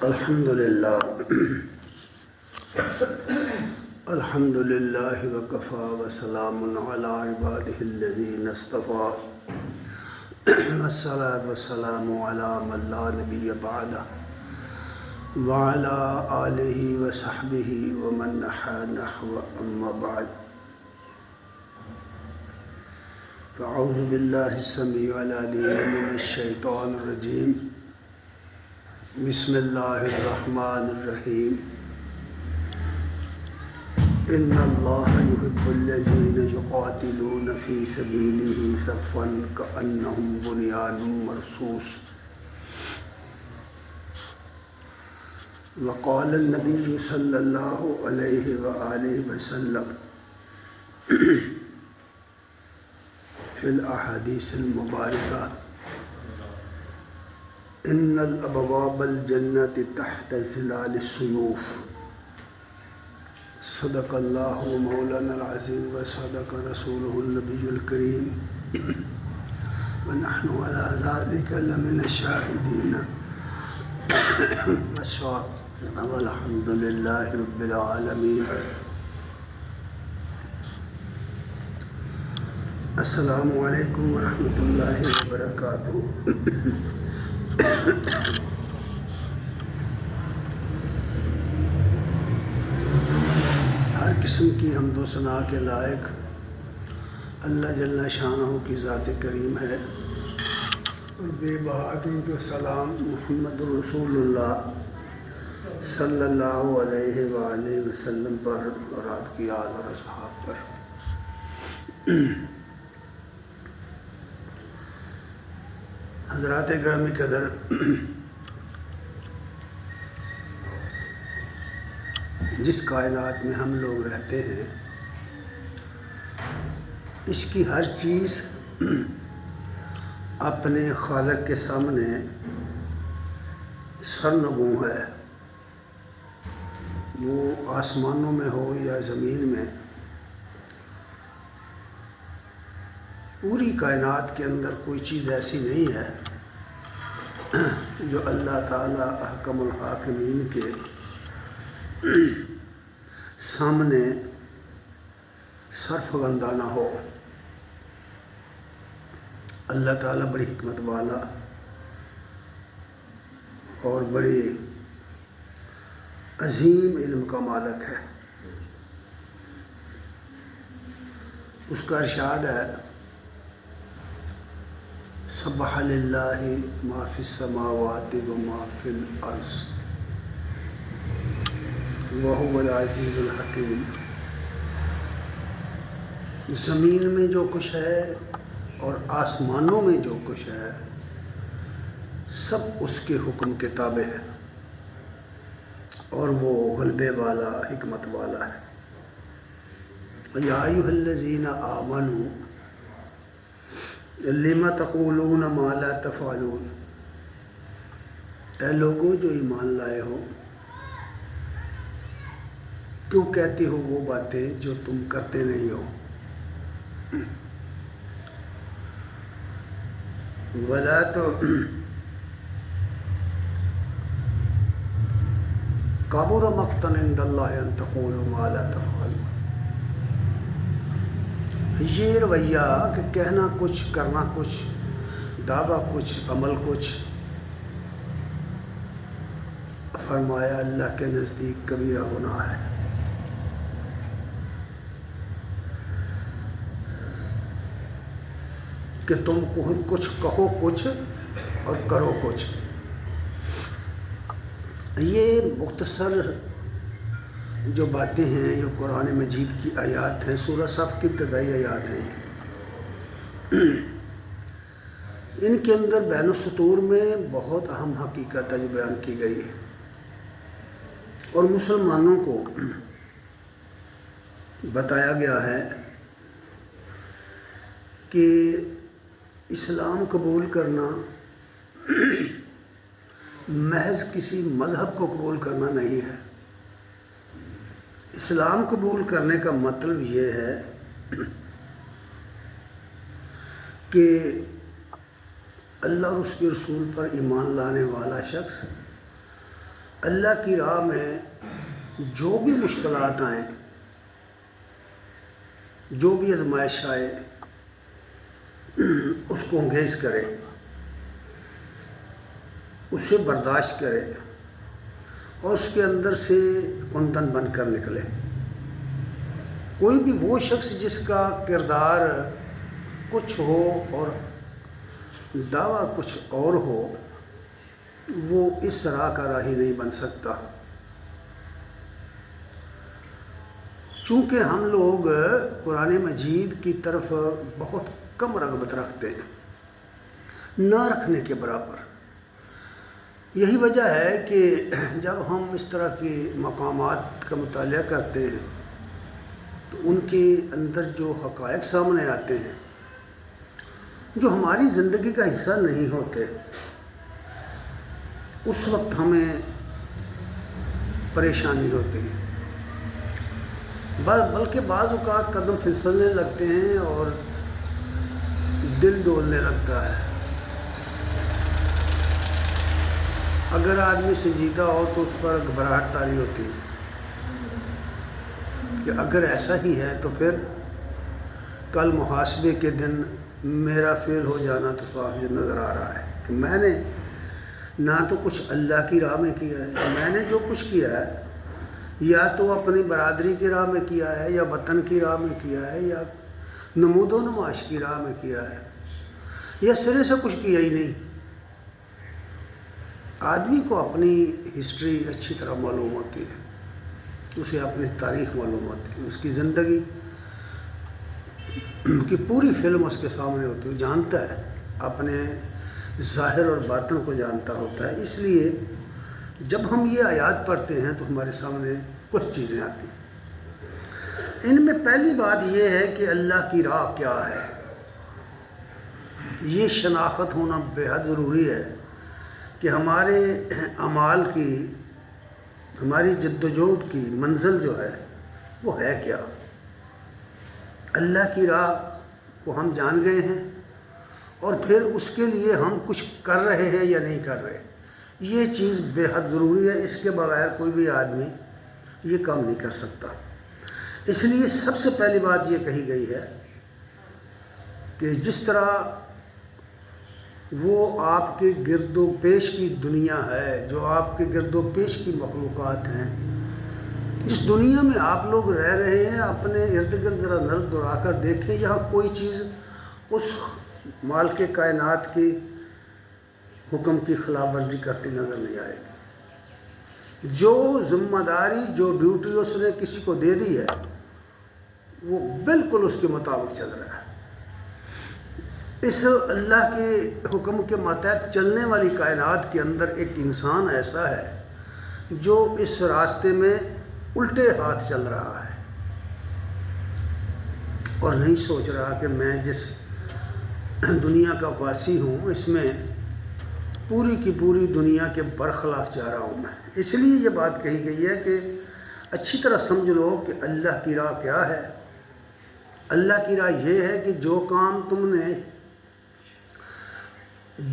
الحمدللہ الحمدللہ وکفیٰ وسلام علی عبادہ الذین اصطفیٰ والصلاة والسلام علی من لا نبی بعدہ وعلی آلہ وصحبہ ومن نحى نحو اما بعد فاعوذ باللہ السمیع العلیم من الشیطان الرجیم بسم اللہ الرحمن الرحیم ان اللہ یحب الذین یقاتلون فی سبیلہ صفا کأنہم بنیان مرصوص وقال النبی صلی اللہ علیہ وآلہ وسلم فی الاحادیث المبارکہ ان الابواب الجنة تحت ظلال السیوف صدق اللہ مولانا العظیم وصدق رسولہ النبی الکریم ونحن على ذلك لمن الشاہدین والشاکرین والحمد للہ رب العالمین۔ السلام علیکم ورحمۃ اللہ وبرکاتہ۔ ہر قسم کی حمد و ثنا کے لائق اللہ جل شانہ کی ذات کریم ہے، اور بے بہا درود و سلام محمد رسول اللہ صلی اللہ علیہ وآلہ وسلم پر اور آپ کی آل اور اصحاب پر۔ حضرات گرامی قدر، جس کائنات میں ہم لوگ رہتے ہیں، اس کی ہر چیز اپنے خالق کے سامنے سرنگوں ہے، وہ آسمانوں میں ہو یا زمین میں۔ پوری کائنات کے اندر کوئی چیز ایسی نہیں ہے جو اللہ تعالیٰ احکم الحاکمین کے سامنے سرفگندہ نہ ہو۔ اللہ تعالیٰ بڑی حکمت والا اور بڑی عظیم علم کا مالک ہے۔ اس کا ارشاد ہے، سبح للہ ما فی السماوات و ما فی الارض وہو العزیز الحکیم۔ زمین میں جو کچھ ہے اور آسمانوں میں جو کچھ ہے، سب اس کے حکم کے تابع ہے، اور وہ غلبے والا، حکمت والا ہے۔ یا ایھا الذین آمنوا لم تقولون ما لا تفعلون۔ اے لوگو جو ایمان لائے ہو، کیوں کہتے ہو وہ باتیں جو تم کرتے نہیں ہو؟ ولا تو کبر مقتا عند اللہ ان تقولوا ما لا تفعلون۔ یہ رویہ کہ کہنا کچھ، کرنا کچھ، دعویٰ کچھ، عمل کچھ، فرمایا اللہ کے نزدیک کبیرہ گناہ ہے۔ کہ تم کچھ کہو کچھ اور کرو کچھ۔ یہ مختصر جو باتیں ہیں، جو قرآن مجید کی آیات ہیں، سورہ صف کی ابتدائی آیات ہیں، ان کے اندر بین السطور میں بہت اہم حقیقت جو بیان کی گئی ہے، اور مسلمانوں کو بتایا گیا ہے کہ اسلام قبول کرنا محض کسی مذہب کو قبول کرنا نہیں ہے، اسلام قبول کرنے کا مطلب یہ ہے کہ اللہ اور اس کے رسول پر ایمان لانے والا شخص اللہ کی راہ میں جو بھی مشکلات آئیں، جو بھی آزمائش آئے، اس کو انگیز کرے، اسے برداشت کرے اور اس کے اندر سے کندن بن کر نکلے۔ کوئی بھی وہ شخص جس کا کردار کچھ ہو اور دعویٰ کچھ اور ہو، وہ اس طرح کا راہی نہیں بن سکتا۔ چونکہ ہم لوگ قرآن مجید کی طرف بہت کم رغبت رکھتے ہیں، نہ رکھنے کے برابر۔ یہی وجہ ہے کہ جب ہم اس طرح کے مقامات کا مطالعہ کرتے ہیں تو ان کے اندر جو حقائق سامنے آتے ہیں، جو ہماری زندگی کا حصہ نہیں ہوتے، اس وقت ہمیں پریشانی ہوتی ہے، بلکہ بعض اوقات قدم پھسلنے لگتے ہیں اور دل ڈولنے لگتا ہے۔ اگر آدمی سنجیدہ ہو تو اس پر گھبراہٹ طاری ہوتی ہے کہ اگر ایسا ہی ہے تو پھر کل محاسبے کے دن میرا فیل ہو جانا تو صاف نظر آ رہا ہے کہ میں نے نہ تو کچھ اللہ کی راہ میں کیا ہے، میں نے جو کچھ کیا ہے یا تو اپنی برادری کی راہ میں کیا ہے، یا وطن کی راہ میں کیا ہے، یا نمود و نمائش کی راہ میں کیا ہے، یا سرے سے کچھ کیا ہی نہیں۔ آدمی کو اپنی ہسٹری اچھی طرح معلوم ہوتی ہے، اسے اپنی تاریخ معلوم ہوتی ہے، اس کی زندگی کی پوری فلم اس کے سامنے ہوتی ہے، جانتا ہے، اپنے ظاہر اور باطن کو جانتا ہوتا ہے۔ اس لیے جب ہم یہ آیات پڑھتے ہیں تو ہمارے سامنے کچھ چیزیں آتی ہیں۔ ان میں پہلی بات یہ ہے کہ اللہ کی راہ کیا ہے، یہ شناخت ہونا بے حد ضروری ہے کہ ہمارے اعمال کی، ہماری جدوجہد کی منزل جو ہے وہ ہے کیا۔ اللہ کی راہ کو ہم جان گئے ہیں اور پھر اس کے لیے ہم کچھ کر رہے ہیں یا نہیں کر رہے، یہ چیز بے حد ضروری ہے۔ اس کے بغیر کوئی بھی آدمی یہ کام نہیں کر سکتا۔ اس لیے سب سے پہلی بات یہ کہی گئی ہے کہ جس طرح وہ آپ کے گرد و پیش کی دنیا ہے، جو آپ کے گرد و پیش کی مخلوقات ہیں، جس دنیا میں آپ لوگ رہ رہے ہیں، اپنے ارد گرد ذرا نظر دوڑا کر دیکھیں، یہاں کوئی چیز اس مالک کائنات کی حکم کی خلاف ورزی کرتی نظر نہیں آئے گی۔ جو ذمہ داری، جو ڈیوٹی اس نے کسی کو دے دی ہے، وہ بالکل اس کے مطابق چل رہا ہے۔ اس اللہ کے حکم کے ماتحت چلنے والی کائنات کے اندر ایک انسان ایسا ہے جو اس راستے میں الٹے ہاتھ چل رہا ہے اور نہیں سوچ رہا کہ میں جس دنیا کا واسی ہوں، اس میں پوری کی پوری دنیا کے برخلاف جا رہا ہوں میں۔ اس لیے یہ بات کہی گئی ہے کہ اچھی طرح سمجھ لو کہ اللہ کی راہ کیا ہے۔ اللہ کی راہ یہ ہے کہ جو کام تم نے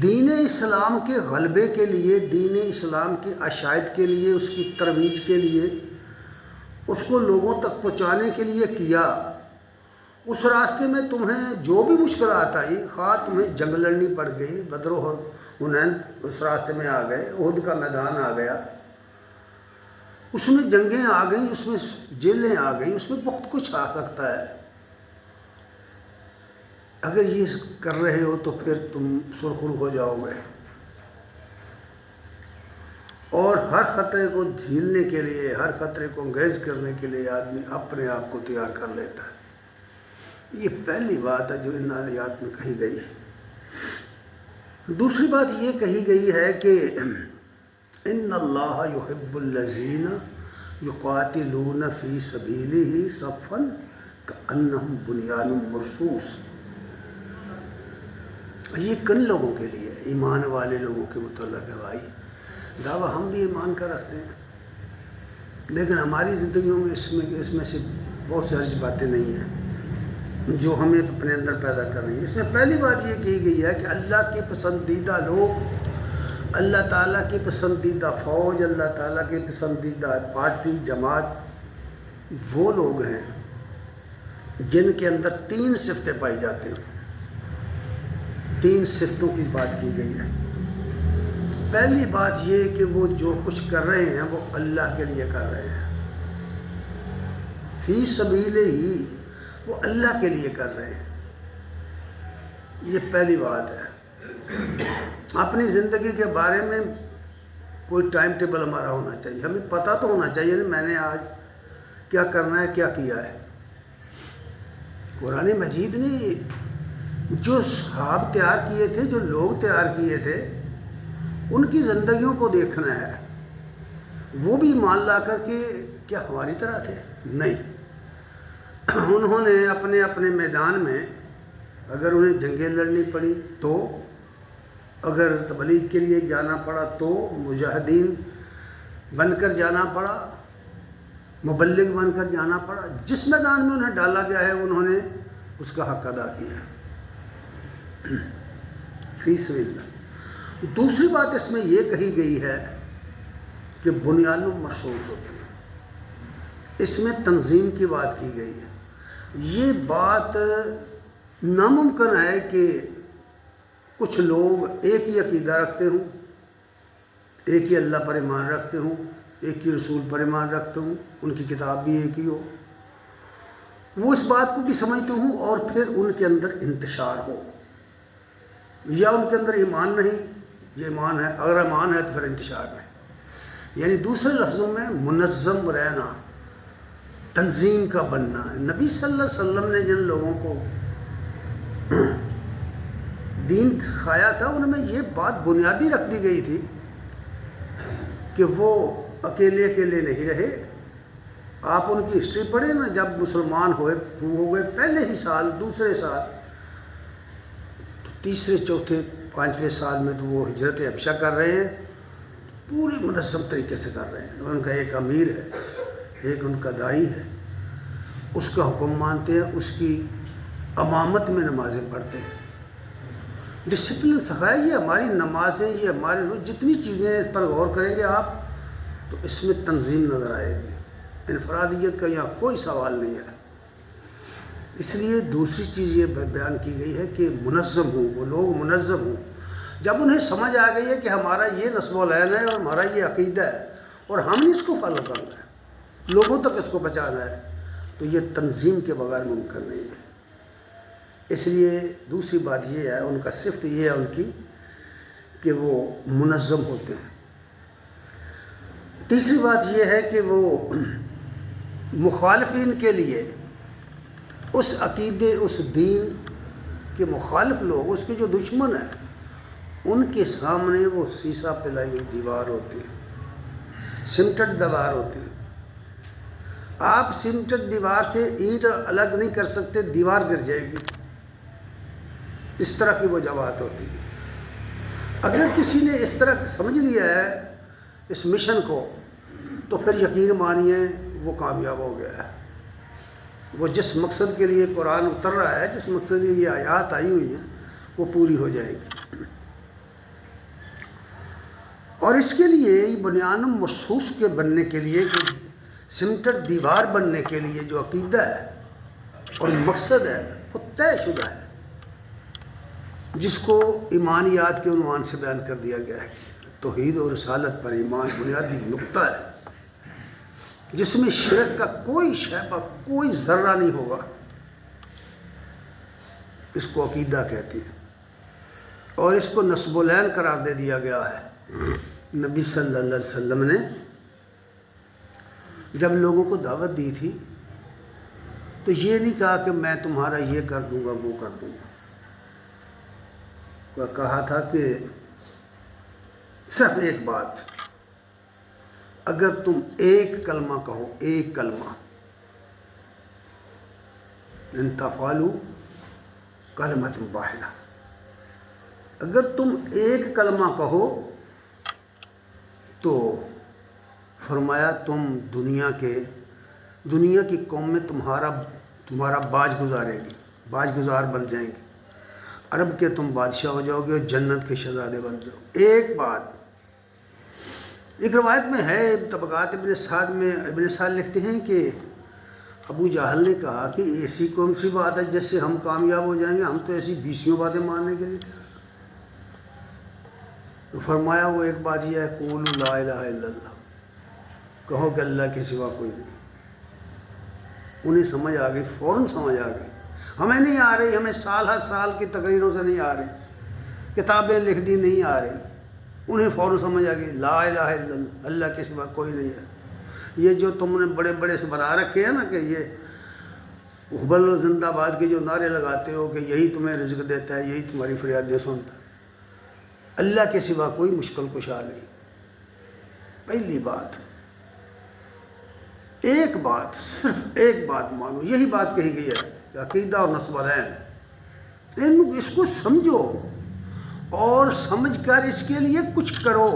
دین اسلام کے غلبے کے لیے، دین اسلام کی اشاعت کے لیے، اس کی ترویج کے لیے، اس کو لوگوں تک پہنچانے کے لیے کیا، اس راستے میں تمہیں جو بھی مشکلات آئی، خواہ تمہیں جنگ لڑنی پڑ گئی، بدر و حنین اس راستے میں آ گئے، احد کا میدان آ گیا، اس میں جنگیں آ گئیں، اس میں جیلیں آ گئیں، اس میں بہت کچھ آ سکتا ہے۔ اگر یہ کر رہے ہو تو پھر تم سرخرو ہو جاؤ گے، اور ہر خطرے کو جھیلنے کے لیے، ہر خطرے کو انگیز کرنے کے لیے آدمی اپنے آپ کو تیار کر لیتا ہے۔ یہ پہلی بات ہے جو ان آیات میں کہی گئی ہے۔ دوسری بات یہ کہی گئی ہے کہ ان اللہ یحب الذین یقاتلون فی سبیلہ صفا کأنہم بنیان مرصوص۔ یہ کن لوگوں کے لیے، ایمان والے لوگوں کے متعلق ہے۔ بھائی دعویٰ ہم بھی ایمان کا رکھتے ہیں، لیکن ہماری زندگیوں میں اس میں سے بہت ساری باتیں نہیں ہیں جو ہمیں اپنے اندر پیدا کر رہی ہیں۔ اس میں پہلی بات یہ کہی گئی ہے کہ اللہ کے پسندیدہ لوگ، اللہ تعالیٰ کی پسندیدہ فوج، اللہ تعالیٰ کی پسندیدہ پارٹی جماعت وہ لوگ ہیں جن کے اندر 3 صفتیں پائی جاتی ہیں۔ 3 صفتوں کی بات کی گئی ہے۔ پہلی بات یہ کہ وہ جو کچھ کر رہے ہیں وہ اللہ کے لیے کر رہے ہیں، فی سبیل ہی، وہ اللہ کے لیے کر رہے ہیں۔ یہ پہلی بات ہے۔ اپنی زندگی کے بارے میں کوئی ٹائم ٹیبل ہمارا ہونا چاہیے، ہمیں پتہ تو ہونا چاہیے کہ میں نے آج کیا کرنا ہے، کیا کیا ہے۔ قرآن مجید نے جو صحاب تیار کیے تھے، جو لوگ تیار کیے تھے، ان کی زندگیوں کو دیکھنا ہے۔ وہ بھی مان لا کر کے کیا ہماری طرح تھے؟ نہیں، انہوں نے اپنے اپنے میدان میں اگر انہیں جنگیں لڑنی پڑی تو، اگر تبلیغ کے لیے جانا پڑا تو مجاہدین بن کر جانا پڑا، مبلغ بن کر جانا پڑا، جس میدان میں انہیں ڈالا گیا ہے انہوں نے اس کا حق ادا کیا ہے، فی سبیل اللہ۔ دوسری بات اس میں یہ کہی گئی ہے کہ بنیاد مرصوص ہوتی ہے، اس میں تنظیم کی بات کی گئی ہے۔ یہ بات ناممکن ہے کہ کچھ لوگ ایک ہی عقیدہ رکھتے ہوں، ایک ہی اللہ پر ایمان رکھتے ہوں، ایک ہی رسول پر ایمان رکھتے ہوں، ان کی کتاب بھی ایک ہی ہو، وہ اس بات کو بھی سمجھتے ہوں اور پھر ان کے اندر انتشار ہو، یا ان کے اندر ایمان نہیں، یہ ایمان ہے، اگر ایمان ہے تو پھر انتشار نہیں۔ یعنی دوسرے لفظوں میں منظم رہنا، تنظیم کا بننا۔ نبی صلی اللہ علیہ وسلم نے جن لوگوں کو دین سکھایا تھا ان میں یہ بات بنیادی رکھ دی گئی تھی کہ وہ اکیلے اکیلے نہیں رہے۔ آپ ان کی ہسٹری پڑھیں نا، جب مسلمان ہو گئے پہلے ہی سال، دوسرے سال، تیسرے چوتھے پانچویں سال میں تو وہ ہجرت حبشہ کر رہے ہیں، پوری منظم طریقے سے کر رہے ہیں۔ ان کا ایک امیر ہے، ایک ان کا داعی ہے، اس کا حکم مانتے ہیں، اس کی امامت میں نمازیں پڑھتے ہیں۔ ڈسپلن سکھایا، یہ ہماری نمازیں، یہ ہمارے جتنی چیزیں ہیں، اس پر غور کریں گے آپ تو اس میں تنظیم نظر آئے گی۔ انفرادیت کا یہاں کوئی سوال نہیں ہے۔ اس لیے دوسری چیز یہ بیان کی گئی ہے کہ منظم ہوں، وہ لوگ منظم ہوں۔ جب انہیں سمجھ آ گئی ہے کہ ہمارا یہ نسب و لین ہے اور ہمارا یہ عقیدہ ہے اور ہم نے اس کو فالو کرنا ہے، لوگوں تک اس کو پہنچانا ہے، تو یہ تنظیم کے بغیر ممکن نہیں ہے۔ اس لیے دوسری بات یہ ہے، ان کا صفت یہ ہے ان کی کہ وہ منظم ہوتے ہیں۔ تیسری بات یہ ہے کہ وہ مخالفین کے لیے، اس عقیدے، اس دین کے مخالف لوگ، اس کے جو دشمن ہیں، ان کے سامنے وہ سیسا پلائی ہوئی دیوار ہوتی ہے، سمٹڈ دیوار ہوتی ہے۔ آپ سمٹڈ دیوار سے اینٹ الگ نہیں کر سکتے، دیوار گر جائے گی، اس طرح کی وہ جماعت ہوتی ہے۔ اگر کسی نے اس طرح سمجھ لیا ہے اس مشن کو تو پھر یقین مانیے وہ کامیاب ہو گیا ہے۔ وہ جس مقصد کے لیے قرآن اتر رہا ہے، جس مقصد کے لیے یہ آیات آئی ہوئی ہیں، وہ پوری ہو جائے گی۔ اور اس کے لیے بنیان مرصوص کے بننے کے لیے، سمٹڈ دیوار بننے کے لیے جو عقیدہ ہے اور مقصد ہے وہ طے شدہ ہے، جس کو ایمانیات کے عنوان سے بیان کر دیا گیا ہے۔ توحید اور رسالت پر ایمان بنیادی نقطہ ہے جس میں شرک کا کوئی شعبہ، کوئی ذرہ نہیں ہوگا، اس کو عقیدہ کہتے ہیں۔ اور اس کو نسب العین قرار دے دیا گیا ہے۔ نبی صلی اللہ علیہ وسلم نے جب لوگوں کو دعوت دی تھی تو یہ نہیں کہا کہ میں تمہارا یہ کر دوں گا، وہ کر دوں گا، کہا تھا کہ صرف ایک بات، اگر تم ایک کلمہ کہو، ایک کلمہ، ان تفعلوا کلمۃ واحدہ، اگر تم ایک کلمہ کہو تو فرمایا تم دنیا کی قوم میں تمہارا باج گزارے گی، باج گزار بن جائیں گے، عرب کے تم بادشاہ ہو جاؤ گے اور جنت کے شہزادے بن جاؤ۔ ایک بات ایک روایت میں ہے، طبقات ابن سعد لکھتے ہیں کہ ابو جہل نے کہا کہ ایسی کون سی بات ہے جس سے ہم کامیاب ہو جائیں گے، ہم تو ایسی 20 باتیں ماننے کے لیے تیار۔ تو فرمایا وہ ایک بات یہ ہے، قولوا لا الہ الا اللہ، کہو کہ اللہ کے سوا کوئی نہیں۔ انہیں سمجھ آ گئی، فوراً سمجھ آ گئی۔ ہمیں نہیں آ رہی، ہمیں سال ہر سال کی تقریروں سے نہیں آ رہی، کتابیں لکھ دی نہیں آ رہی، انہیں فوراً سمجھ آ گئی لا الہ الا اللہ، اللہ کے سوا کوئی نہیں ہے۔ یہ جو تم نے بڑے بڑے سے بنا رکھے ہیں نا کہ یہ حبل و زندہ باد کے جو نعرے لگاتے ہو کہ یہی تمہیں رزق دیتا ہے، یہی تمہاری فریادیں سنتا ہے، اللہ کے سوا کوئی مشکل کشا نہیں۔ پہلی بات، ایک بات، صرف ایک بات مانو، یہی بات کہی گئی ہے کہ عقیدہ اور نصب العین، اس کو سمجھو اور سمجھ کر اس کے لیے کچھ کرو،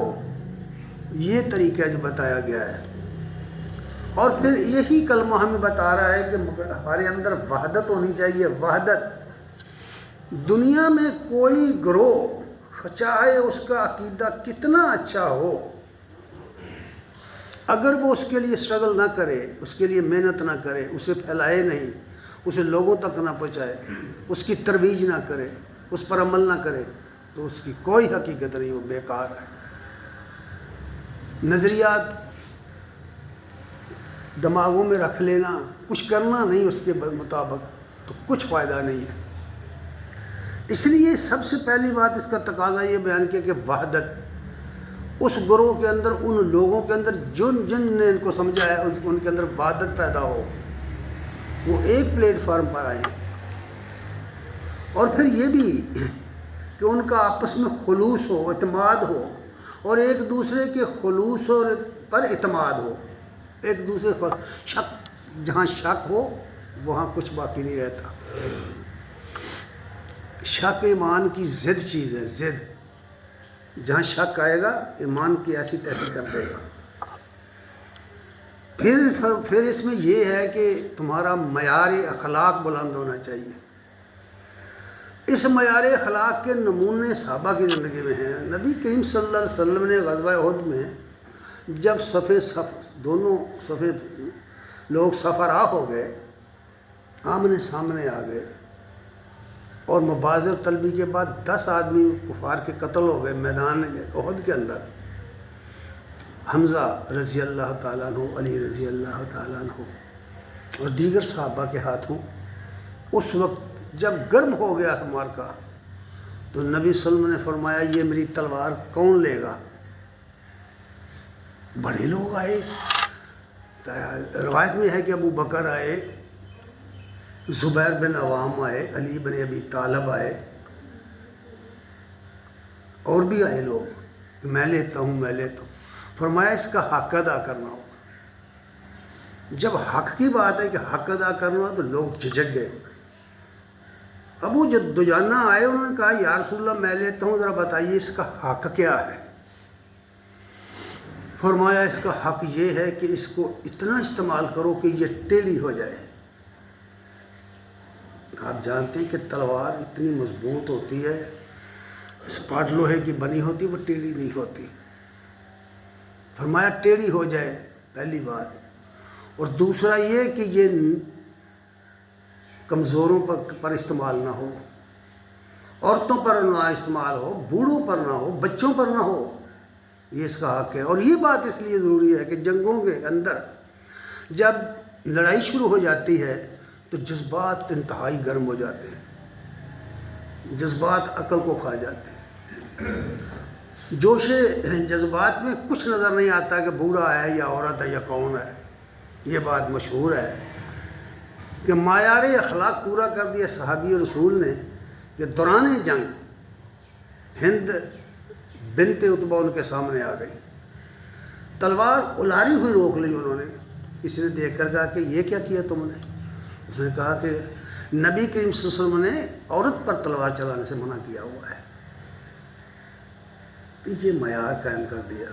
یہ طریقہ جو بتایا گیا ہے۔ اور پھر یہی کلمہ ہمیں بتا رہا ہے کہ ہمارے اندر وحدت ہونی چاہیے، وحدت۔ دنیا میں کوئی گروہ چاہے اس کا عقیدہ کتنا اچھا ہو، اگر وہ اس کے لیے اسٹرگل نہ کرے، اس کے لیے محنت نہ کرے، اسے پھیلائے نہیں، اسے لوگوں تک نہ پہنچائے، اس کی ترویج نہ کرے، اس پر عمل نہ کرے، تو اس کی کوئی حقیقت نہیں، وہ بیکار ہے۔ نظریات دماغوں میں رکھ لینا، کچھ کرنا نہیں اس کے مطابق، تو کچھ فائدہ نہیں ہے۔ اس لیے سب سے پہلی بات اس کا تقاضا یہ بیان کیا کہ وحدت، اس گروہ کے اندر، ان لوگوں کے اندر جن نے ان کو سمجھا ہے، ان کے اندر وحدت پیدا ہو، وہ ایک پلیٹ فارم پر آئیں۔ اور پھر یہ بھی کہ ان کا آپس میں خلوص ہو، اعتماد ہو، اور ایک دوسرے کے خلوص پر اعتماد ہو، ایک دوسرے کو شک، جہاں شک ہو وہاں کچھ باقی نہیں رہتا۔ شک ایمان کی ضد چیز ہے، ضد، جہاں شک آئے گا ایمان کی ایسی تیسی کر دے گا۔ پھر اس میں یہ ہے کہ تمہارا معیار اخلاق بلند ہونا چاہیے۔ اس معیار اخلاق کے نمونے صحابہ کی زندگی میں ہیں۔ نبی کریم صلی اللہ علیہ وسلم نے غزوہ احد میں جب دونوں صفے لوگ سفراء ہو گئے، آمنے سامنے آ گئے، اور مبارزہ طلبی کے بعد 10 آدمی کفار کے قتل ہو گئے میدان احد کے اندر، حمزہ رضی اللہ تعالیٰ عنہ، علی رضی اللہ تعالیٰ عنہ اور دیگر صحابہ کے ہاتھوں۔ اس وقت جب گرم ہو گیا ہمار کا، تو نبی صلی اللہ علیہ وسلم نے فرمایا یہ میری تلوار کون لے گا؟ بڑے لوگ آئے، روایت میں ہے کہ ابو بکر آئے، زبیر بن عوام آئے، علی بن ابی طالب آئے، اور بھی آئے لوگ کہ میں لیتا ہوں، میں لیتا ہوں۔ فرمایا اس کا حق ادا کرنا ہوگا۔ جب حق کی بات ہے کہ حق ادا کرنا ہو تو لوگ جھجک گئے۔ ابو دجانہ آئے، انہوں نے کہا یا رسول اللہ میں لیتا ہوں، ذرا بتائیے اس کا حق کیا ہے؟ فرمایا اس کا حق یہ ہے کہ اس کو اتنا استعمال کرو کہ یہ ٹیڑھی ہو جائے۔ آپ جانتے ہیں کہ تلوار اتنی مضبوط ہوتی ہے، اسپاٹ لوہے کی بنی ہوتی، وہ ٹیڑھی نہیں ہوتی۔ فرمایا ٹیڑھی ہو جائے، پہلی بات۔ اور دوسرا یہ کہ یہ کمزوروں پر استعمال نہ ہو، عورتوں پر نہ استعمال ہو، بوڑھوں پر نہ ہو، بچوں پر نہ ہو، یہ اس کا حق ہے۔ اور یہ بات اس لیے ضروری ہے کہ جنگوں کے اندر جب لڑائی شروع ہو جاتی ہے تو جذبات انتہائی گرم ہو جاتے ہیں، جذبات عقل کو کھا جاتے ہیں۔ جوش جذبات میں کچھ نظر نہیں آتا کہ بوڑھا ہے یا عورت ہے یا کون ہے۔ یہ بات مشہور ہے کہ معیار اخلاق پورا کر دیا صحابی رسول نے کہ دوران جنگ ہند بنت عتبہ ان کے سامنے آ گئی، تلوار الاری ہوئی روک لی انہوں نے۔ کسی نے دیکھ کر کہا کہ یہ کیا کیا تم نے؟ اس نے کہا کہ نبی کریم صلی اللہ علیہ وسلم نے عورت پر تلوار چلانے سے منع کیا ہوا ہے۔ یہ معیار قائم کر دیا۔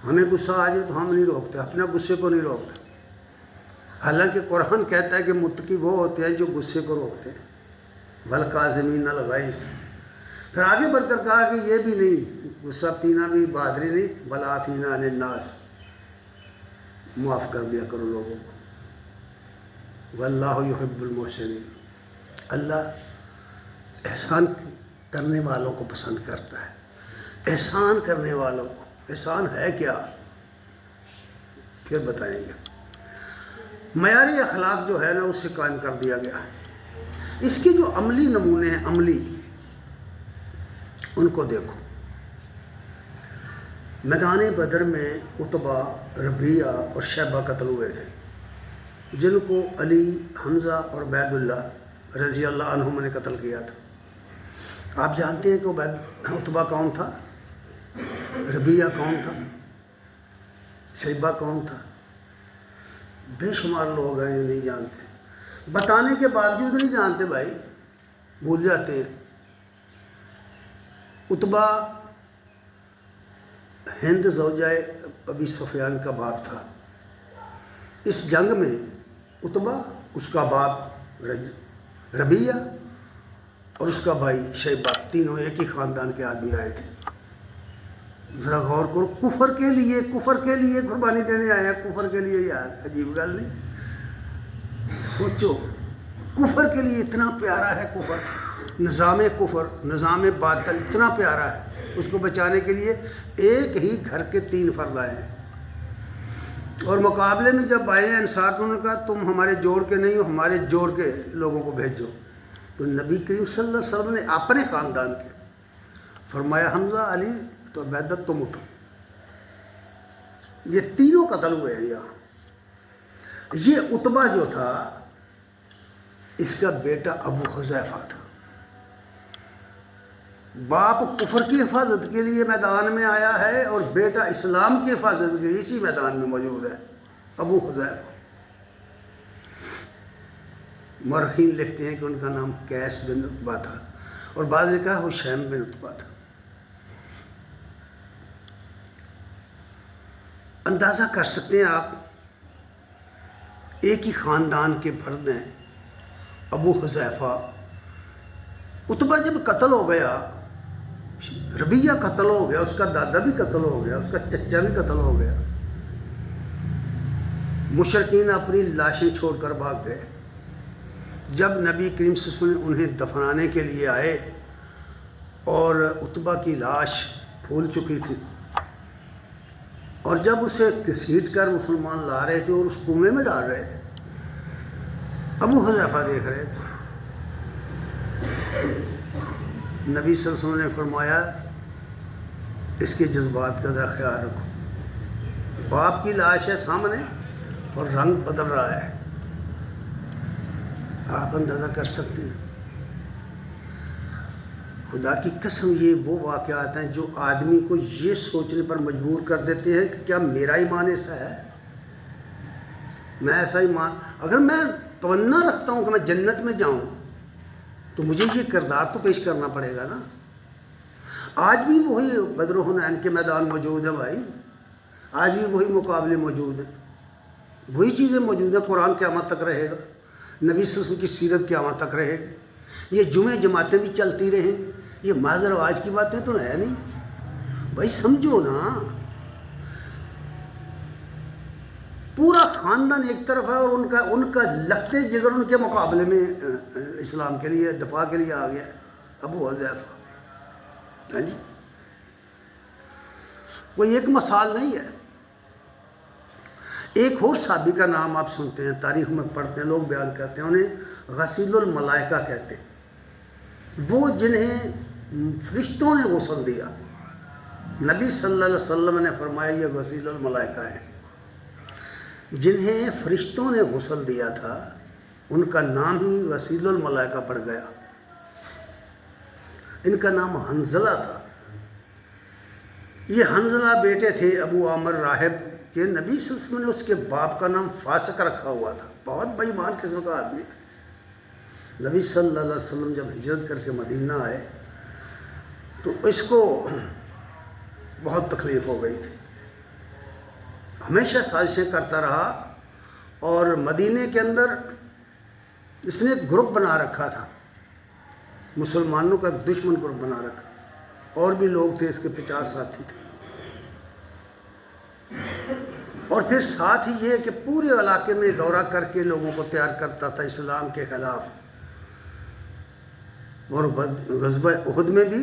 ہمیں غصہ آ جائے تو ہم نہیں روکتے، اپنے غصے کو نہیں روکتے، حالانکہ قرآن کہتا ہے کہ متقی وہ ہوتے ہیں جو غصے کو روکتے ہیں، والکاظمین الغیظ۔ پھر آگے بڑھ کر کہا کہ یہ بھی نہیں، غصہ پینا بھی بہادری نہیں، والعافین عن الناس، معاف کر دیا کرو لوگوں کو، واللہ یحب المحسنین، اللہ احسان کرنے والوں کو پسند کرتا ہے، احسان کرنے والوں کو۔ احسان ہے کیا؟ پھر بتائیں گے۔ معیاری اخلاق جو ہے نا اس سے قائم کر دیا گیا ہے۔ اس کے جو عملی نمونے ہیں، عملی، ان کو دیکھو۔ میدان بدر میں عتبہ، ربیعہ اور شیبہ قتل ہوئے تھے، جن کو علی، حمزہ اور عبید اللہ رضی اللہ عنہم نے قتل کیا تھا۔ آپ جانتے ہیں کہ عتبہ کون تھا، ربیعہ کون تھا، شیبہ کون تھا؟ بے شمار لوگ ہیں جو نہیں جانتے، بتانے کے باوجود نہیں جانتے بھائی، بھول جاتے ہیں۔ عتبہ ہند زوجہ ابی سفیان کا باپ تھا۔ اس جنگ میں عتبہ، اس کا باپ ربیعہ اور اس کا بھائی شیبہ، تینوں ایک ہی خاندان کے آدمی آئے تھے۔ ذرا غور کرو، کفر کے لیے قربانی دینے آئے ہیں، کفر کے لیے، یار عجیب گل نہیں؟ سوچو، کفر کے لیے اتنا پیارا ہے کفر، نظام باطل اتنا پیارا ہے، اس کو بچانے کے لیے ایک ہی گھر کے 3 فرد آئے ہیں، اور مقابلے میں جب آئے ہیں انصار، انہوں نے کہا تم ہمارے جوڑ کے نہیں ہو، ہمارے جوڑ کے لوگوں کو بھیجو۔ تو نبی کریم صلی اللہ علیہ وسلم نے اپنے خاندان کے فرمایا حمزہ، علی تو عبیدہ تم اٹھو۔ یہ تینوں قتل ہوئے ہیں یہاں۔ یہ عتبہ جو تھا، اس کا بیٹا ابو حذیفہ تھا، باپ کفر کی حفاظت کے لیے میدان میں آیا ہے اور بیٹا اسلام کی حفاظت کے لیے اسی میدان میں موجود ہے، ابو حذیفہ۔ مورخین لکھتے ہیں کہ ان کا نام قیس بن عتبہ تھا، اور بعض نے کہا حشیم بن عتبہ تھا۔ اندازہ کر سکتے ہیں آپ، ایک ہی خاندان کے فرد ہیں، ابو حذیفہ۔ عتبہ جب قتل ہو گیا، ربیعہ قتل ہو گیا، اس کا دادا بھی قتل ہو گیا، اس کا چچا بھی قتل ہو گیا، مشرکین اپنی لاشیں چھوڑ کر بھاگ گئے۔ جب نبی کریم صلی اللہ علیہ وسلم انہیں دفنانے کے لیے آئے اور عتبہ کی لاش پھول چکی تھی، اور جب اسے گھسیٹ کر مسلمان لا رہے تھے اور اس کنویں میں ڈال رہے تھے، ابو حذیفہ دیکھ رہے تھے۔ نبی صلی اللہ علیہ وسلم نے فرمایا اس کے جذبات کا ذرا خیال رکھو، باپ کی لاش ہے سامنے اور رنگ بدل رہا ہے۔ آپ اندازہ کر سکتے ہیں، خدا کی قسم یہ وہ واقعات ہیں جو آدمی کو یہ سوچنے پر مجبور کر دیتے ہیں کہ کیا میرا ایمان ایسا ہے، میں ایسا ایمان، اگر میں تمنا رکھتا ہوں کہ میں جنت میں جاؤں تو مجھے یہ کردار تو پیش کرنا پڑے گا نا۔ آج بھی وہی بدر و حنین کے میدان موجود ہے بھائی، آج بھی وہی مقابلے موجود ہیں، وہی چیزیں موجود ہیں۔ قرآن قیامت تک رہے گا، نبی صلی اللہ علیہ وسلم کی سیرت قیامت تک رہے گی، یہ جمعہ جماعتیں بھی چلتی رہیں، یہ محض رواج کی باتیں تو ہے نہیں بھائی، سمجھو نا۔ پورا خاندان ایک طرف ہے اور ان کا لگتے جگر ان کے مقابلے میں اسلام کے لیے دفاع کے لیے آ گیا ہے، ابو حذیفہ۔ ہاں جی، کوئی ایک مثال نہیں ہے۔ ایک اور صحابی کا نام آپ سنتے ہیں، تاریخ میں پڑھتے ہیں، لوگ بیان کرتے ہیں، انہیں غسیل الملائکہ کہتے ہیں، وہ جنہیں فرشتوں نے غسل دیا۔ نبی صلی اللہ علیہ وسلم نے فرمایا یہ غسیل الملائکہ ہیں، جنہیں فرشتوں نے غسل دیا تھا، ان کا نام ہی غسیل الملائکہ پڑ گیا۔ ان کا نام حنظلہ تھا۔ یہ حنظلہ بیٹے تھے ابو عامر راہب کہ نبی صلی اللہ علیہ وسلم نے اس کے باپ کا نام فاسق رکھا ہوا تھا، بہت بے ایمان قسم کا آدمی تھا۔ نبی صلی اللہ علیہ وسلم جب ہجرت کر کے مدینہ آئے تو اس کو بہت تکلیف ہو گئی تھی، ہمیشہ سازشیں کرتا رہا، اور مدینے کے اندر اس نے ایک گروپ بنا رکھا تھا، مسلمانوں کا ایک دشمن گروپ بنا رکھا، اور بھی لوگ تھے، اس کے 50 ساتھی تھے، اور پھر ساتھ ہی یہ کہ پورے علاقے میں دورہ کر کے لوگوں کو تیار کرتا تھا اسلام کے خلاف۔ اور غزوہ احد میں بھی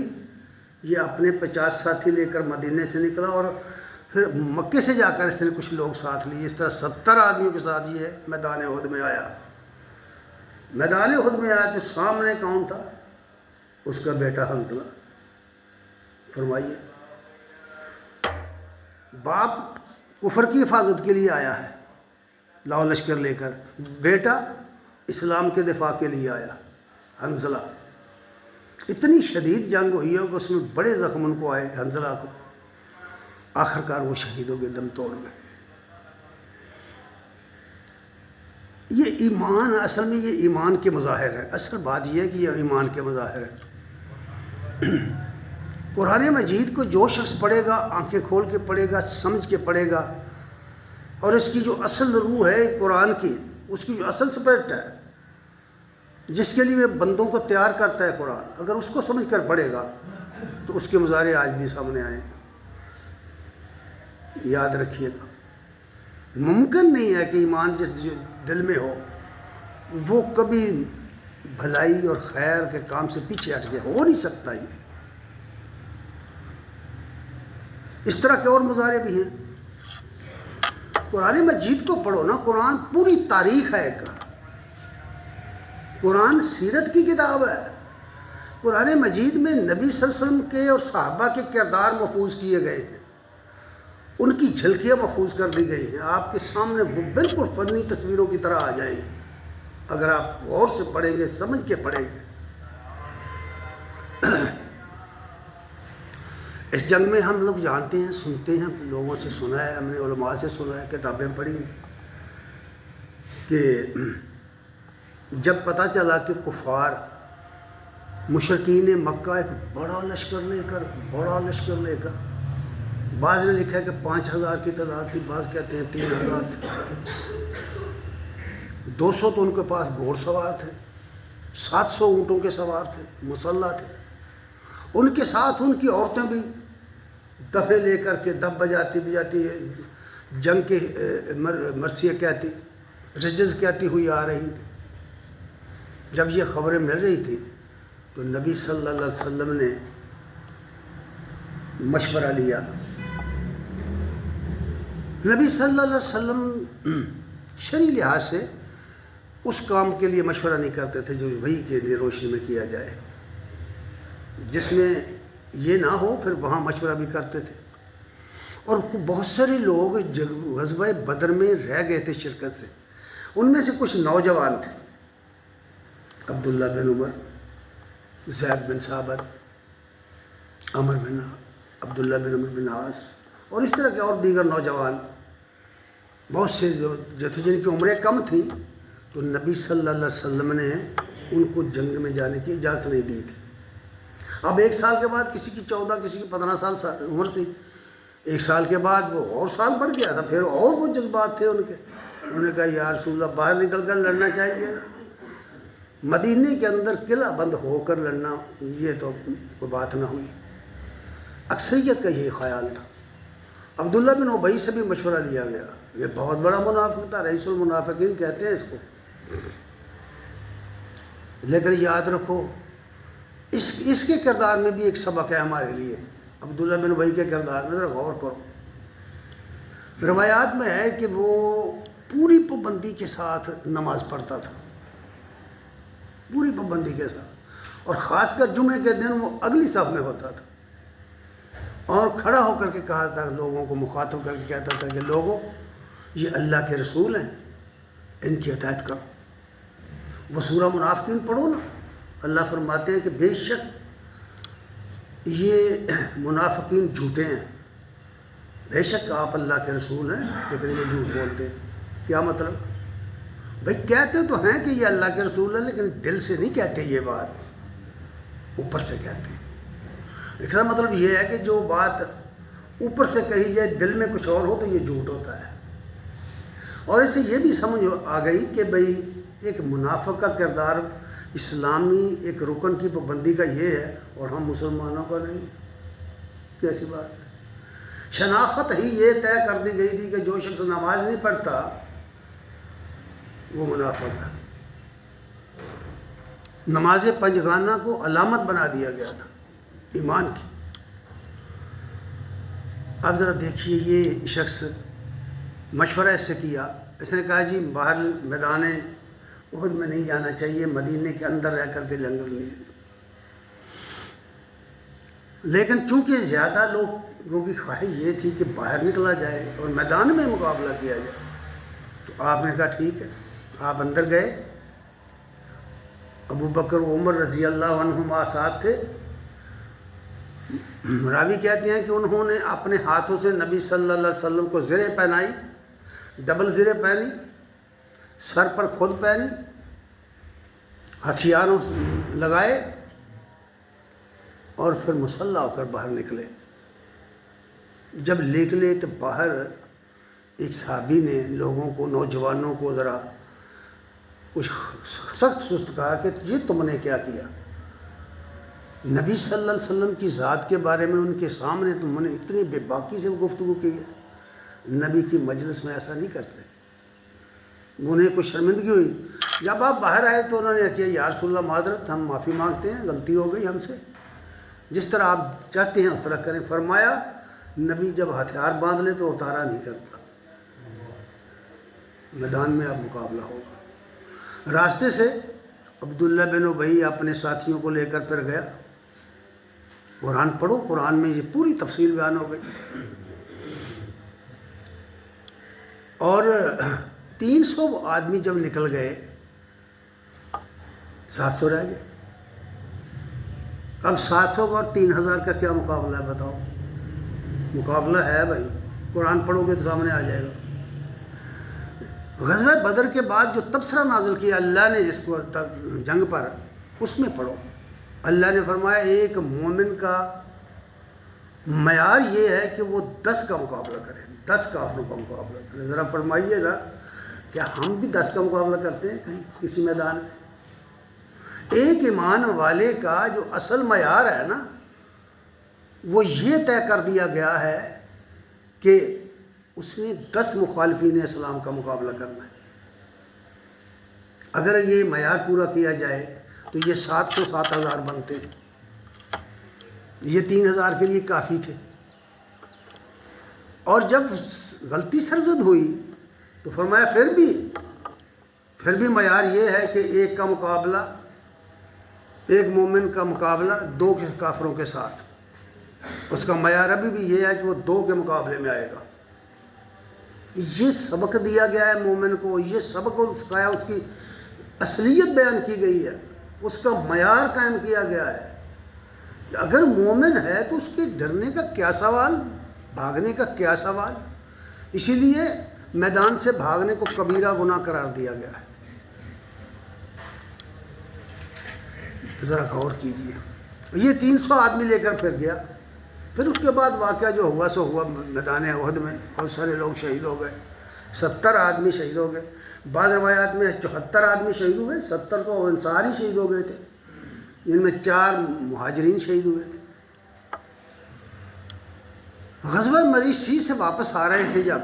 یہ اپنے 50 ساتھی لے کر مدینے سے نکلا، اور پھر مکے سے جا کر اس نے کچھ لوگ ساتھ لیے، اس طرح 70 آدمیوں کے ساتھ یہ میدان احد میں آیا۔ میدان احد میں آیا تو سامنے کون تھا؟ اس کا بیٹا حنظلہ۔ فرمائیے، باپ کفر کی حفاظت کے لیے آیا ہے لاؤ لشکر لے کر، بیٹا اسلام کے دفاع کے لیے آیا حنظلہ۔ اتنی شدید جنگ ہوئی ہے کہ اس میں بڑے زخم ان کو آئے حنظلہ کو، آخر کار وہ شہید ہو گئے، دم توڑ گئے۔ یہ ایمان، اصل میں یہ ایمان کے مظاہر ہے، اصل بات یہ ہے کہ یہ ایمان کے مظاہر ہے۔ قرآن مجید کو جو شخص پڑھے گا، آنکھیں کھول کے پڑھے گا، سمجھ کے پڑھے گا، اور اس کی جو اصل روح ہے قرآن کی، اس کی جو اصل اسپرٹ ہے جس کے لیے بندوں کو تیار کرتا ہے قرآن، اگر اس کو سمجھ کر پڑھے گا تو اس کے مظاہرے آج بھی سامنے آئیں گے۔ یاد رکھیے گا، ممکن نہیں ہے کہ ایمان جس دل میں ہو وہ کبھی بھلائی اور خیر کے کام سے پیچھے ہٹ جائے، ہو نہیں سکتا۔ یہ اس طرح کے اور مظاہرے بھی ہیں۔ قرآن مجید کو پڑھو نا، قرآن پوری تاریخ ہے ایک، قرآن سیرت کی کتاب ہے۔ قرآن مجید میں نبی صلی اللہ علیہ وسلم کے اور صحابہ کے کردار محفوظ کیے گئے ہیں، ان کی جھلکیاں محفوظ کر دی گئی ہیں، آپ کے سامنے وہ بالکل فنی تصویروں کی طرح آ جائیں گی اگر آپ غور سے پڑھیں گے، سمجھ کے پڑھیں گے۔ اس جنگ میں ہم لوگ جانتے ہیں، سنتے ہیں، لوگوں سے سنا ہے، ہم نے علماء سے سنا ہے، کتابیں پڑھی ہیں کہ جب پتہ چلا کہ کفار مشرکین مکہ ایک بڑا لشکر لے کر بعض نے لکھا ہے کہ 5000 کی تعداد تھی، بعض کہتے ہیں 3000 تھی، 200 تو ان کے پاس گھوڑ سوار تھے، 700 اونٹوں کے سوار تھے، مسلح تھے، ان کے ساتھ ان کی عورتیں بھی دفے لے کر کے دب بجاتی جنگ کے مرثیہ کہتی، رجز کہتی ہوئی آ رہی تھی۔ جب یہ خبریں مل رہی تھی تو نبی صلی اللہ علیہ وسلم نے مشورہ لیا۔ نبی صلی اللہ علیہ وسلم شرعی لحاظ سے اس کام کے لیے مشورہ نہیں کرتے تھے جو وحی کے لیے روشنی میں کیا جائے، جس میں یہ نہ ہو پھر وہاں مشورہ بھی کرتے تھے۔ اور بہت سارے لوگ غزوہ بدر میں رہ گئے تھے شرکت سے، ان میں سے کچھ نوجوان تھے، عبداللہ بن عمر، زید بن ثابت، عمر بن عبداللہ بن عمر بن عاص، اور اس طرح کے اور دیگر نوجوان بہت سے جو تھے جن کی عمریں کم تھیں، تو نبی صلی اللہ علیہ وسلم نے ان کو جنگ میں جانے کی اجازت نہیں دی تھی۔ اب 1 سال کے بعد کسی کی 14، کسی کی 15 سال عمر سی، 1 سال کے بعد وہ اور سال بڑھ گیا تھا، پھر اور وہ جذبات تھے ان کے، انہوں نے کہا یا رسول اللہ باہر نکل کر لڑنا چاہیے، مدینے کے اندر قلعہ بند ہو کر لڑنا یہ تو کوئی بات نہ ہوئی۔ اکثریت کا یہ خیال تھا۔ عبداللہ بن ابی سے بھی مشورہ لیا گیا، یہ بہت بڑا منافق تھا، رئیس المنافقین کہتے ہیں اس کو، لیکن یاد رکھو اس کے کردار میں بھی ایک سبق ہے ہمارے لیے، عبداللہ بن ابی کے کردار میں ذرا غور کرو۔ روایات میں ہے کہ وہ پوری پابندی کے ساتھ نماز پڑھتا تھا، پوری پابندی کے ساتھ، اور خاص کر جمعے کے دن وہ اگلی صف میں ہوتا تھا اور کھڑا ہو کر کے کہا تھا، لوگوں کو مخاطب کر کے کہتا تھا کہ لوگوں یہ اللہ کے رسول ہیں، ان کی اطاعت کرو۔ وہ سورہ منافقین پڑھو نا، اللہ فرماتے ہیں کہ بے شک یہ منافقین جھوٹے ہیں، بے شک آپ اللہ کے رسول ہیں لیکن یہ جھوٹ بولتے ہیں۔ کیا مطلب؟ بھائی کہتے تو ہیں کہ یہ اللہ کے رسول ہیں لیکن دل سے نہیں کہتے، یہ بات اوپر سے کہتے ہیں۔ اس کا مطلب یہ ہے کہ جو بات اوپر سے کہی جائے دل میں کچھ اور ہو تو یہ جھوٹ ہوتا ہے۔ اور اسے یہ بھی سمجھ آ گئی کہ بھئی ایک منافق کا کردار اسلامی ایک رکن کی پابندی کا یہ ہے اور ہم مسلمانوں کا نہیں، کیسی بات ہے؟ شناخت ہی یہ طے کر دی گئی تھی کہ جو شخص نماز نہیں پڑھتا وہ منافق ہے۔ نماز پنجگانہ کو علامت بنا دیا گیا تھا ایمان کی۔ اب ذرا دیکھیے یہ شخص مشورہ اس سے کیا، اس نے کہا جی باہر میدان احد میں نہیں جانا چاہیے، مدینے کے اندر رہ کر کے لنگر نہیں۔ لیکن چونکہ زیادہ لوگوں کی خواہش یہ تھی کہ باہر نکلا جائے اور میدان میں مقابلہ کیا جائے، تو آپ نے کہا ٹھیک ہے، آپ اندر گئے۔ ابو بکر و عمر رضی اللہ عنہما ساتھ تھے۔ راوی کہتے ہیں کہ انہوں نے اپنے ہاتھوں سے نبی صلی اللہ علیہ وسلم کو زریں پہنائی، ڈبل زریں پہنی، سر پر خود پہنی، ہتھیاروں لگائے اور پھر مسلح ہو کر باہر نکلے۔ جب نکلے تو باہر ایک صحابی نے لوگوں کو، نوجوانوں کو ذرا کچھ سخت سست کہا کہ یہ تم نے کیا کیا؟ نبی صلی اللہ علیہ وسلم کی ذات کے بارے میں ان کے سامنے تم نے اتنی بے باکی سے گفتگو کی ہے۔ نبی کی مجلس میں ایسا نہیں کرتے۔ انہیں کچھ شرمندگی ہوئی۔ جب آپ باہر آئے تو انہوں نے کیا یا رسول اللہ معذرت، ہم معافی مانگتے ہیں، غلطی ہو گئی ہم سے، جس طرح آپ چاہتے ہیں اس طرح کریں۔ فرمایا نبی جب ہتھیار باندھ لے تو اتارا نہیں کرتا، میدان میں اب مقابلہ ہوگا۔ راستے سے عبداللہ بن ابی اپنے ساتھیوں کو لے کر پھر گیا۔ قرآن پڑھو، قرآن میں یہ پوری تفصیل بیان ہو گئی۔ اور 300 آدمی جب نکل گئے، 700 رہ گئے۔ اب 700 اور 3000 کا کیا مقابلہ ہے بتاؤ؟ مقابلہ ہے بھائی، قرآن پڑھو گے تو سامنے آ جائے گا۔ غزوہ بدر کے بعد جو تبصرہ نازل کیا اللہ نے اس کو جنگ پر، اس میں پڑھو۔ اللہ نے فرمایا ایک مومن کا معیار یہ ہے کہ وہ 10 کا مقابلہ کرے، 10 کافروں کا مقابلہ کرے۔ ذرا فرمائیے گا کیا ہم بھی 10 کا مقابلہ کرتے ہیں کہیں کسی میدان میں؟ ایک ایمان والے کا جو اصل معیار ہے نا، وہ یہ طے کر دیا گیا ہے کہ اس نے 10 مخالفین اسلام کا مقابلہ کرنا ہے۔ اگر یہ معیار پورا کیا جائے تو یہ 700 7000 بنتے ہیں، یہ 3000 کے لیے کافی تھے۔ اور جب غلطی سرزد ہوئی تو فرمایا پھر بھی معیار یہ ہے کہ ایک کا مقابلہ، ایک مومن کا مقابلہ 2 کافروں کے ساتھ، اس کا معیار ابھی بھی یہ ہے کہ وہ 2 کے مقابلے میں آئے گا۔ یہ سبق دیا گیا ہے مومن کو، یہ سبق سکھایا، اس کی اصلیت بیان کی گئی ہے، اس کا معیار قائم کیا گیا ہے۔ اگر مومن ہے تو اس کے ڈرنے کا کیا سوال، بھاگنے کا کیا سوال؟ اسی لیے میدان سے بھاگنے کو کبیرہ گناہ قرار دیا گیا ہے۔ ذرا غور کیجیے، یہ 300 آدمی لے کر پھر گیا۔ پھر اس کے بعد واقعہ جو ہوا سو ہوا، میدان احد میں بہت سارے لوگ شہید ہو گئے، 70 آدمی شہید ہو گئے۔ بعض روایات میں 74 آدمی شہید ہوئے، 70 تو انصار ہی شہید ہو گئے تھے، جن میں 4 مہاجرین شہید ہوئے تھے۔ غزوہ مریسی سے واپس آ رہے تھے جب،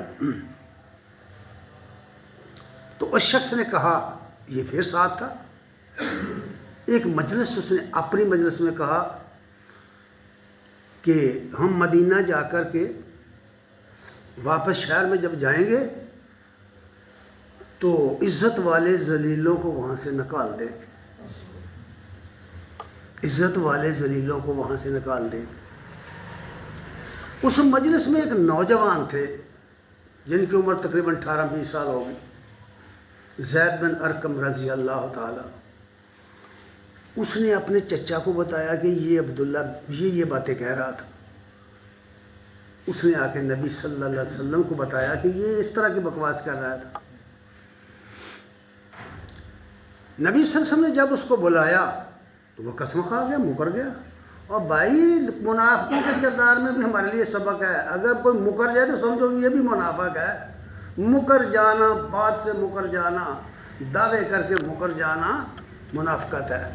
تو اس شخص نے کہا، یہ پھر ساتھ تھا، ایک مجلس اس نے اپنی مجلس میں کہا کہ ہم مدینہ جا کر کے واپس شہر میں جب جائیں گے تو عزت والے ذلیلوں کو وہاں سے نکال دیں گے، عزت والے ذلیلوں کو وہاں سے نکال دیں گے۔ اس مجلس میں ایک نوجوان تھے جن کی عمر تقریباً 18-20 سال ہو گئی، زید بن ارقم رضی اللہ تعالیٰ۔ اس نے اپنے چچا کو بتایا کہ یہ عبداللہ یہ باتیں کہہ رہا تھا۔ اس نے آ کے نبی صلی اللہ علیہ وسلم کو بتایا کہ یہ اس طرح کی بکواس کر رہا تھا۔ نبی صلی اللہ علیہ وسلم نے جب اس کو بلایا تو وہ قسم کھا گیا، مکر گیا، اور بھائی منافقوں کے کردار میں بھی ہمارے لیے سبق ہے. اگر کوئی مکر جائے تو سمجھو یہ بھی منافق ہے. مکر جانا، بات سے مکر جانا، دعوے کر کے مکر جانا منافقت ہے.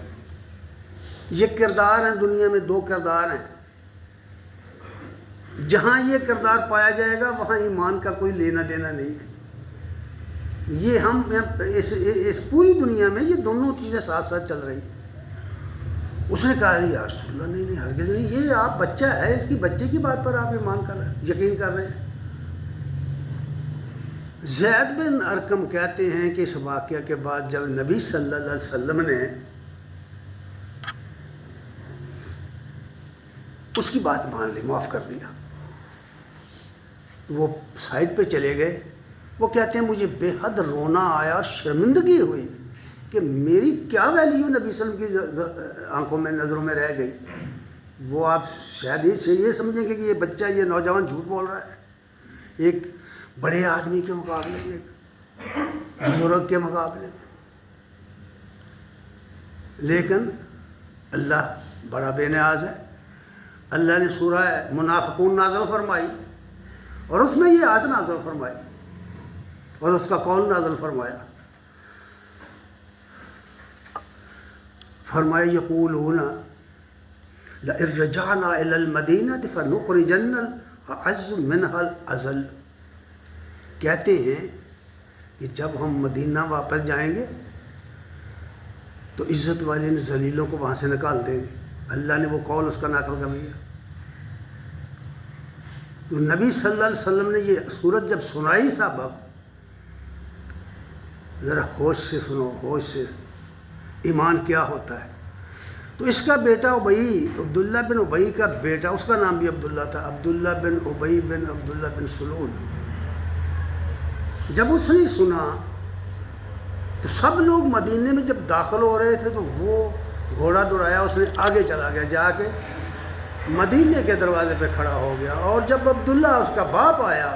یہ کردار ہیں دنیا میں، دو کردار ہیں. جہاں یہ کردار پایا جائے گا وہاں ایمان کا کوئی لینا دینا نہیں ہے. یہ ہم اس پوری دنیا میں یہ دونوں چیزیں ساتھ ساتھ چل رہی ہیں. اس نے کہا یا رسول اللہ نہیں ہرگز نہیں، یہ آپ بچہ ہے، اس کی بچے کی بات پر آپ ایمان کر رہے ہیں، یقین کر رہے ہیں. زید بن ارقم کہتے ہیں کہ اس واقعہ کے بعد جب نبی صلی اللہ علیہ وسلم نے اس کی بات مان لی، معاف کر دیا، تو وہ سائڈ پہ چلے گئے. وہ کہتے ہیں مجھے بے حد رونا آیا اور شرمندگی ہوئی کہ میری کیا ویلیو نبی صلی اللہ علیہ وسلم کی آنکھوں میں، نظروں میں رہ گئی. وہ آپ شاید یہ سمجھیں گے کہ یہ بچہ، یہ نوجوان جھوٹ بول رہا ہے ایک بڑے آدمی کے مقابلے میں، بزرگ کے مقابلے میں. لیکن اللہ بڑا بے نیاز ہے. اللہ نے سورہ منافقون نازل فرمائی اور اس میں یہ آیت نازل فرمائی اور اس کا قول نازل فرمایا. فرمایا یقولون لئن رجعنا الى المدینہ فنخرجن الاعز منها الاذل. کہتے ہیں کہ جب ہم مدینہ واپس جائیں گے تو عزت والے ذلیلوں کو وہاں سے نکال دیں گے. اللہ نے وہ قول اس کا نقل کر دیا. تو نبی صلی اللہ علیہ وسلم نے یہ صورت جب سنائی صحابہ، ذرا ہوش سے سنو، ہوش سے. ایمان کیا ہوتا ہے. تو اس کا بیٹا ابئی، عبداللہ بن ابئی کا بیٹا، اس کا نام بھی عبداللہ تھا، عبداللہ بن ابئی بن عبداللہ بن سلول. جب اس نے سنا تو سب لوگ مدینے میں جب داخل ہو رہے تھے تو وہ گھوڑا دوڑایا، اس نے آگے چلا گیا، جا کے مدینے کے دروازے پہ کھڑا ہو گیا. اور جب عبداللہ اس کا باپ آیا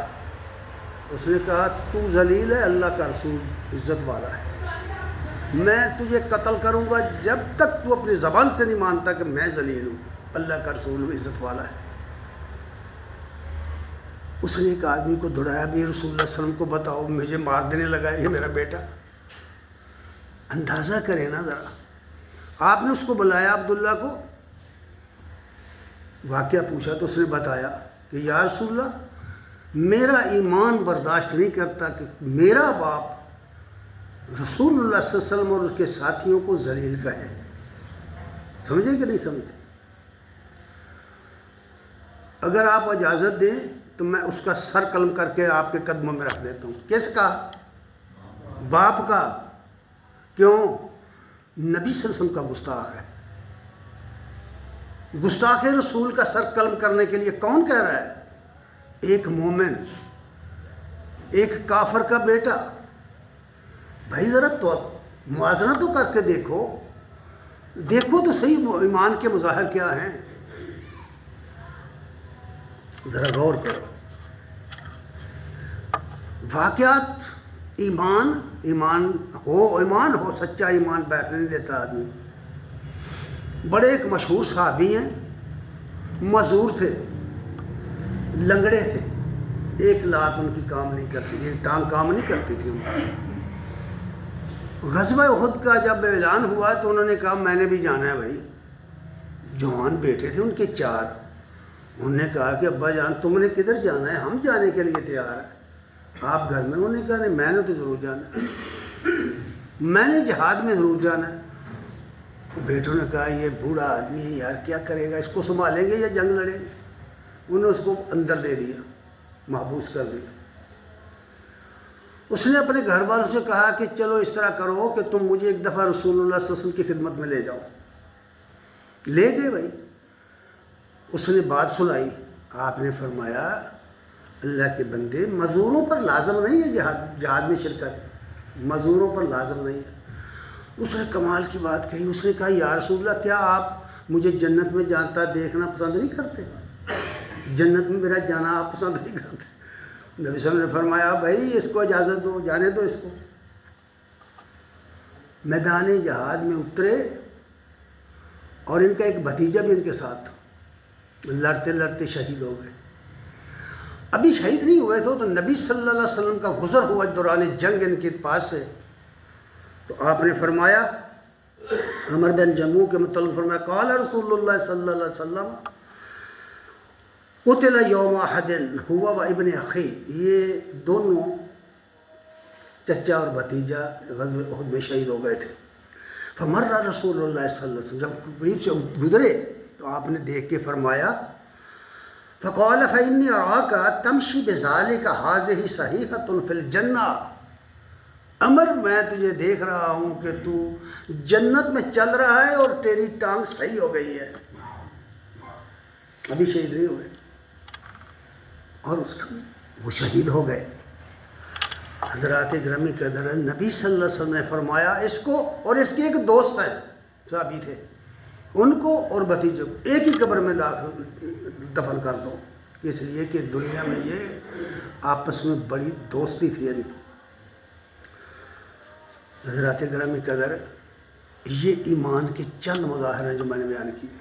اس نے کہا تو ذلیل ہے، اللہ کا رسول عزت والا ہے، میں تجھے قتل کروں گا جب تک تو اپنی زبان سے نہیں مانتا کہ میں ذلیل ہوں، اللہ کا رسول ہوں، عزت والا ہے. اس نے ایک آدمی کو دوڑایا بھی، رسول اللہ صلی اللہ علیہ وسلم کو بتاؤ، مجھے مار دینے لگا یہ میرا بیٹا. اندازہ کریں نا ذرا. آپ نے اس کو بلایا عبداللہ کو، واقعہ پوچھا تو اس نے بتایا کہ یا رسول اللہ میرا ایمان برداشت نہیں کرتا کہ میرا باپ رسول اللہ صلی اللہ علیہ وسلم اور اس کے ساتھیوں کو ذلیل کہے. سمجھے کہ نہیں سمجھے؟ اگر آپ اجازت دیں تو میں اس کا سر قلم کر کے آپ کے قدموں میں رکھ دیتا ہوں. کس کا؟ باپ کا. کیوں؟ نبی صلی اللہ علیہ وسلم کا گستاخ ہے. گستاخ رسول کا سر قلم کرنے کے لیے کون کہہ رہا ہے؟ ایک مومن، ایک کافر کا بیٹا. بھائی ذرا تو موازنہ تو کر کے دیکھو تو صحیح ایمان کے مظاہر کیا ہیں. ذرا غور کرو. واقعات ایمان ہو سچا ایمان بیٹھنے نہیں دیتا آدمی. بڑے ایک مشہور صحابی ہیں، معذور تھے، لنگڑے تھے، ایک لات ان کی کام نہیں کرتی تھی، ایک ٹانگ کام نہیں کرتی تھی ان کی. غزوہ احد کا جب اعلان ہوا تو انہوں نے کہا میں نے بھی جانا ہے. بھائی جوان بیٹے تھے ان کے 4. انہوں نے کہا کہ ابا جان تم نے کدھر جانا ہے؟ ہم جانے کے لیے تیار ہیں، آپ گھر میں. انہوں نے کہا نہیں میں نے تو ضرور جانا ہے، میں نے جہاد میں ضرور جانا ہے. بیٹوں نے کہا یہ بوڑھا آدمی ہے یار، کیا کرے گا، اس کو سنبھالیں گے یا جنگ لڑیں گے؟ انہوں نے اس کو اندر دے دیا، محبوس کر دیا. اس نے اپنے گھر والوں سے کہا کہ چلو اس طرح کرو کہ تم مجھے ایک دفعہ رسول اللہ صلی اللہ علیہ وسلم کی خدمت میں لے جاؤ. لے گئے. بھائی اس نے بات سنائی. آپ نے فرمایا اللہ کے بندے مزدوروں پر لازم نہیں ہے جہاد میں شرکت، مزدوروں پر لازم نہیں ہے. اس نے کمال کی بات کہی. اس نے کہا یا رسول اللہ کیا آپ مجھے جنت میں جاتا دیکھنا پسند نہیں کرتے؟ جنت میں میرا جانا آپ پسند نہیں کرتے؟ نبی صلی اللہ علیہ وسلم نے فرمایا بھائی اس کو اجازت دو، جانے دو اس کو. میدان جہاد میں اترے اور ان کا ایک بھتیجا بھی ان کے ساتھ لڑتے لڑتے شہید ہو گئے۔ ابھی شہید نہیں ہوئے تھے تو نبی صلی اللہ علیہ وسلم کا گزر ہوا دوران جنگ ان کے پاس سے، تو آپ نے فرمایا، عمر بن جموع کے متعلق فرمایا، قال رسول اللہ صلی اللہ علیہ وسلم قتل یوم احد ہوا و ابن اخی، یہ دونوں چچا اور بھتیجا غزوہ احد میں شہید ہو گئے تھے۔ فمر رسول اللہ صلی اللہ علیہ وسلم، جب قریب سے گزرے تو آپ نے دیکھ کے فرمایا، فقال فإنی اراک تمشی بذالک ھذہ صحیحۃ فی الجنہ، عمر میں تجھے دیکھ رہا ہوں کہ تو جنت میں چل رہا ہے اور تیری ٹانگ صحیح ہو گئی ہے، ابھی شہید نہیں ہوئے، اور وہ شہید ہو گئے۔ حضرات گرامی قدر، نبی صلی اللہ علیہ وسلم نے فرمایا اس کو اور اس کے ایک دوست ہیں صحابی تھے، ان کو اور بھتیجے کو ایک ہی قبر میں دفن کر دو، اس لیے کہ دنیا میں یہ آپس میں بڑی دوستی تھی۔ یعنی حضرات گرامی قدر، یہ ایمان کے چند مظاہر ہیں جو میں نے بیان کیے۔